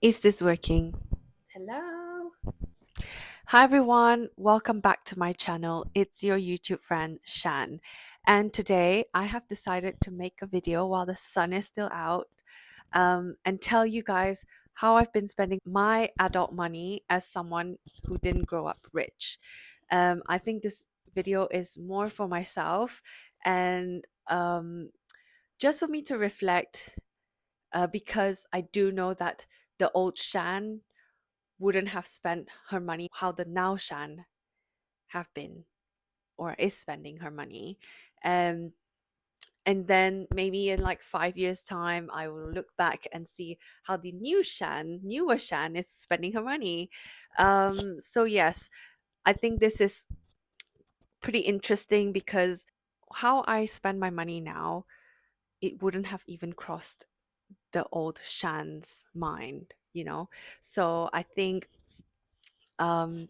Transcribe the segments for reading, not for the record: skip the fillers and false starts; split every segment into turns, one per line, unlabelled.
Is this working? Hello. Hi everyone, welcome back to my channel. It's your YouTube friend Shan. And today I have decided to make a video while the sun is still out and tell you guys how I've been spending my adult money as someone who didn't grow up rich. I think this video is more for myself and just for me to reflect because I do know that the old Shan wouldn't have spent her money how the now Shan have been or is spending her money. Um, and then maybe in like 5 years' time, I will look back and see how the newer Shan, is spending her money. So yes, I think this is pretty interesting because how I spend my money now, it wouldn't have even crossed the old Shan's mind. So I think um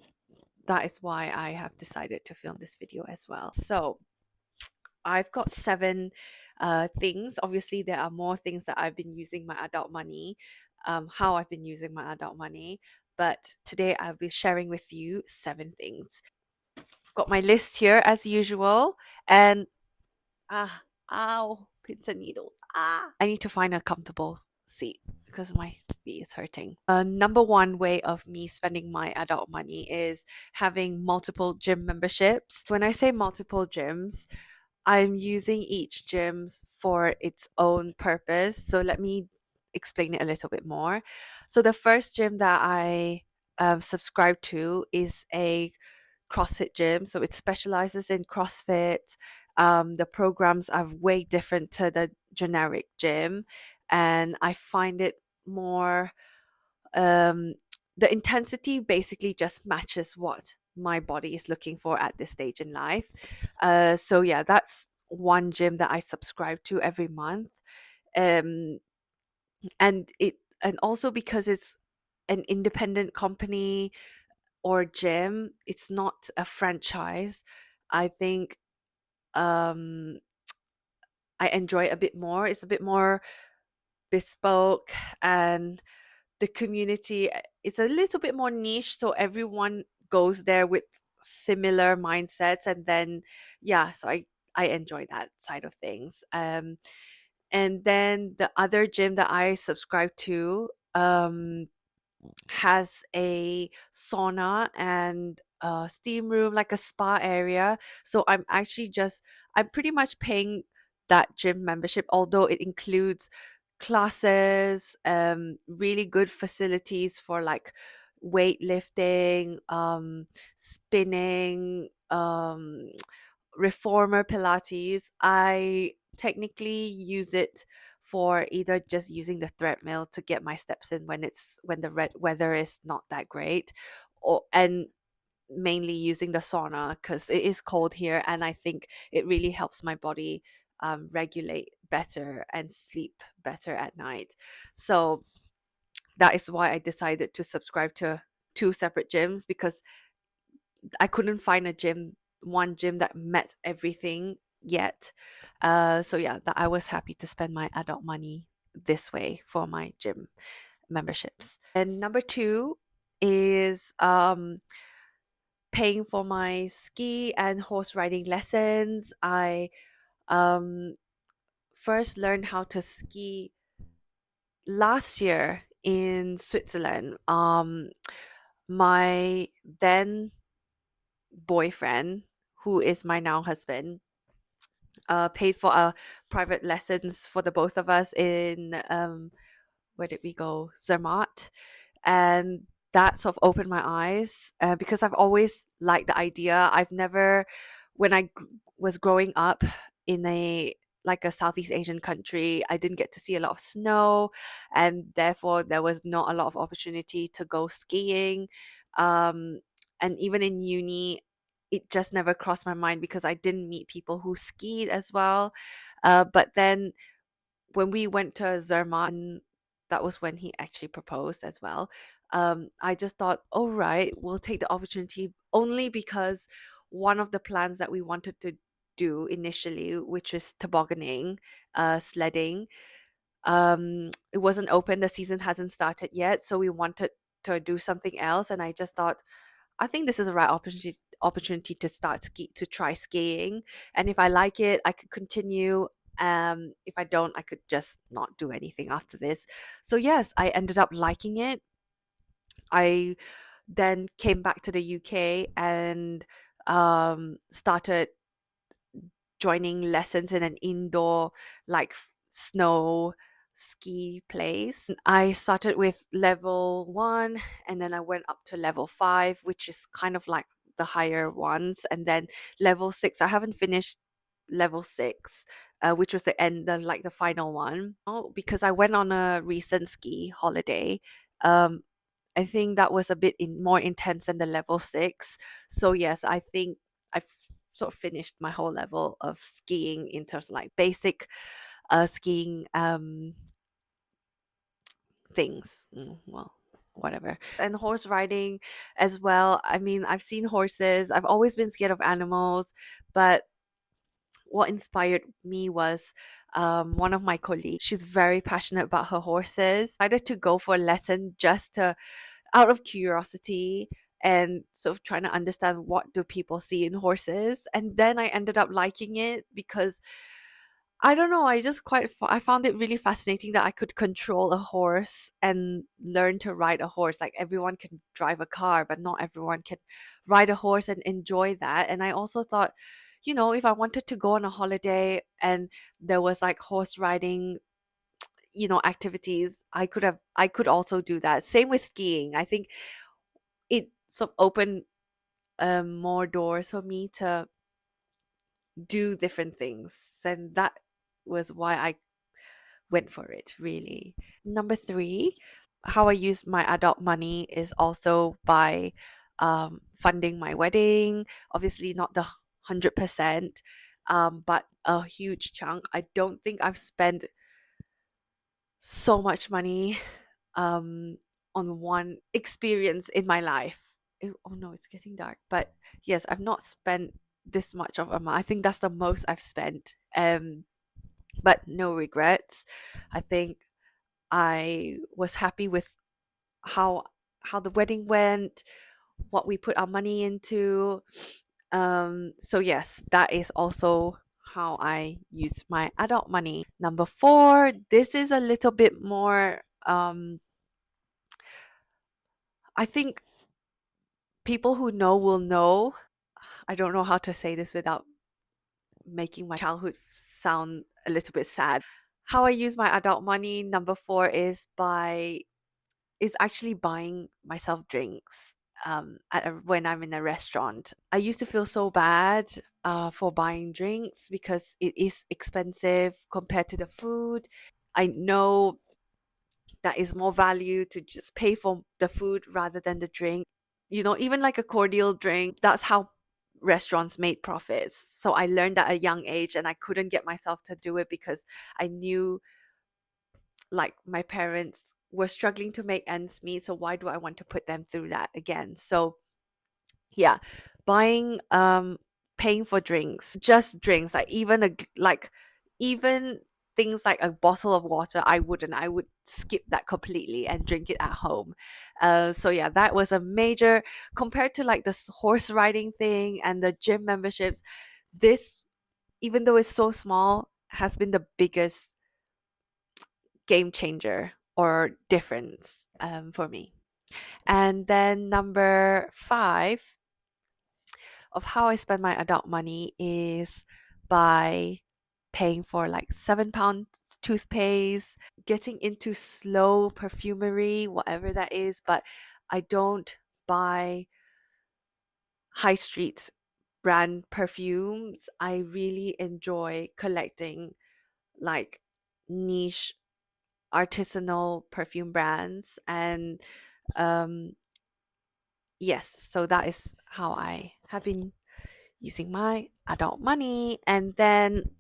that is why I have decided to film this video as well. So I've got seven things. Obviously, there are more things that I've been using my adult money, how I've been using my adult money. But today I'll be sharing with you seven things. I've got my list here as usual. And ah, ow, pins and needles. I need to find a comfortable seat because my feet is hurting. Number one way of me spending my adult money is having multiple gym memberships. When I say multiple gyms, I'm using each gym for its own purpose. So let me explain it a little bit more. So the first gym that I subscribe to is a CrossFit gym. So it specializes in CrossFit. The programs are way different to the generic gym, and I find it more. Um, the intensity basically just matches what my body is looking for at this stage in life. So yeah, that's one gym that I subscribe to every month. Um, and also because it's an independent company or gym, it's not a franchise. I think um I enjoy it a bit more. It's a bit more bespoke, and the community it's a little bit more niche, so everyone goes there with similar mindsets, and then yeah, so I enjoy that side of things. And then the other gym that I subscribe to has a sauna and a steam room, like a spa area. So I'm pretty much paying that gym membership, although it includes classes, really good facilities for like weightlifting, spinning, reformer Pilates. I technically use it for either just using the treadmill to get my steps in when the weather is not that great, or and mainly using the sauna because it is cold here, and I think it really helps my body regulate better and sleep better at night. So that is why I decided to subscribe to two separate gyms, because I couldn't find one gym that met everything yet. So yeah, that I was happy to spend my adult money this way for my gym memberships. And number two is paying for my ski and horse riding lessons. I um, first learned how to ski last year in Switzerland. My then boyfriend, who is my now husband, paid for private lessons for the both of us in where did we go? Zermatt. And that sort of opened my eyes because I've always liked the idea. I've never, when was growing up in a Southeast Asian country, I didn't get to see a lot of snow, and therefore there was not a lot of opportunity to go skiing. Um, and even in uni, it just never crossed my mind because I didn't meet people who skied as well. But then when we went to Zermatt, and that was when he actually proposed as well. I just thought, all right, we'll take the opportunity only because one of the plans that we wanted to do initially, which is tobogganing, sledding, It wasn't open, the season hasn't started yet, so we wanted to do something else, and I just thought, I think this is the right opportunity to to try skiing, and if I like it, I could continue. If I don't, I could just not do anything after this. So yes, I ended up liking it. I then came back to the UK and started joining lessons in an indoor, like snow ski place. I started with level 1 and then I went up to level 5, which is kind of like the higher ones, and then level 6. I haven't finished level 6, which was the end, the final one. Oh, because I went on a recent ski holiday. Um, I think that was a bit more intense than the level 6. So yes, I think I've sort of finished my whole level of skiing in terms of like basic skiing things. Well, whatever. And horse riding as well. I mean, I've seen horses. I've always been scared of animals, but what inspired me was one of my colleagues. She's very passionate about her horses. I decided to go for a lesson just to out of curiosity and sort of trying to understand what do people see in horses, and then I ended up liking it because I don't know, I just I found it really fascinating that I could control a horse and learn to ride a horse. Like everyone can drive a car, but not everyone can ride a horse and enjoy that. And I also thought, if I wanted to go on a holiday and there was like horse riding, activities, I could also do that. Same with skiing. I think it sort of opened more doors for me to do different things, and that was why I went for it, really. Number 3, how I use my adult money is also by funding my wedding. Obviously not the 100%, but a huge chunk. I don't think I've spent so much money um, on one experience in my life. Oh no, it's getting dark. But yes, I've not spent this much of a month. I think that's the most I've spent. But no regrets. I think I was happy with how the wedding went, what we put our money into. So yes, that is also how I use my adult money. Number 4, this is a little bit more I think people who know will know. I don't know how to say this without making my childhood sound a little bit sad. How I use my adult money, number 4, is actually buying myself drinks when I'm in a restaurant. I used to feel so bad for buying drinks because it is expensive compared to the food. I know that is more value to just pay for the food rather than the drink. Even like a cordial drink, that's how restaurants made profits. So I learned at a young age and I couldn't get myself to do it because I knew like my parents were struggling to make ends meet. So why do I want to put them through that again? So yeah, buying paying for drinks, just drinks, like even things like a bottle of water, I would skip that completely and drink it at home. So yeah, that was a major, compared to like this horse riding thing and the gym memberships. This, even though it's so small, has been the biggest game changer or difference for me. And then number 5 of how I spend my adult money is by paying for like £7 toothpaste, getting into slow perfumery, whatever that is, but I don't buy high street brand perfumes. I really enjoy collecting like niche artisanal perfume brands, and um yes, so that is how I have been using my adult money. And then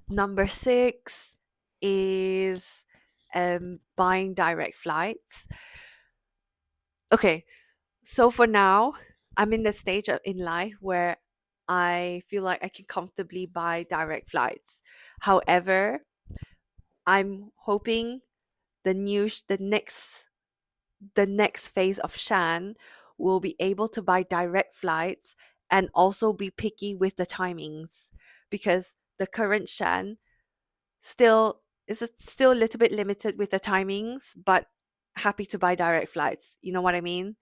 number 6 is buying direct flights. Okay, so for now, I'm in the stage in life where I feel like I can comfortably buy direct flights. However, I'm hoping the next phase of Shan will be able to buy direct flights and also be picky with the timings, because the current Shan still a little bit limited with the timings, but happy to buy direct flights. You know what I mean?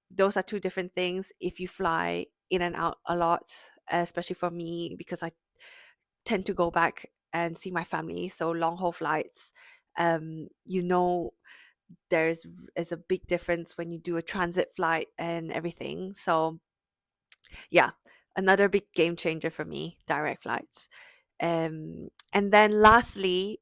Those are two different things. If you fly in and out a lot, especially for me, because I tend to go back and see my family, so long haul flights, you know, is a big difference when you do a transit flight and everything. So yeah, another big game changer for me, direct flights. And then lastly,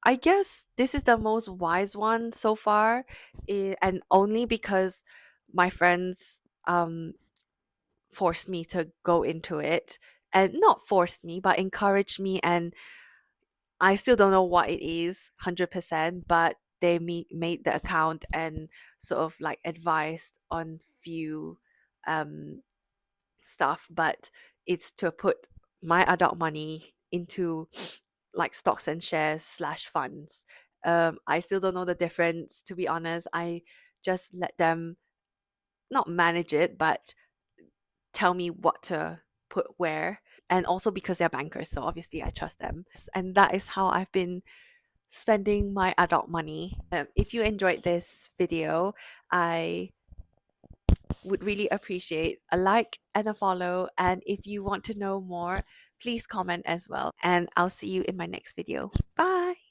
I guess this is the most wise one so far, and only because my friends forced me to go into it, and not forced me, but encouraged me. And I still don't know what it is 100%, but they made the account and sort of like advised on few um, stuff, but it's to put my adult money into like stocks and shares slash funds. I still don't know the difference, to be honest. I just let them not manage it, but tell me what to put where. And also because they're bankers, so obviously I trust them. And that is how I've been spending my adult money. If you enjoyed this video, I would really appreciate a like and a follow. And if you want to know more, please comment as well. And I'll see you in my next video. Bye.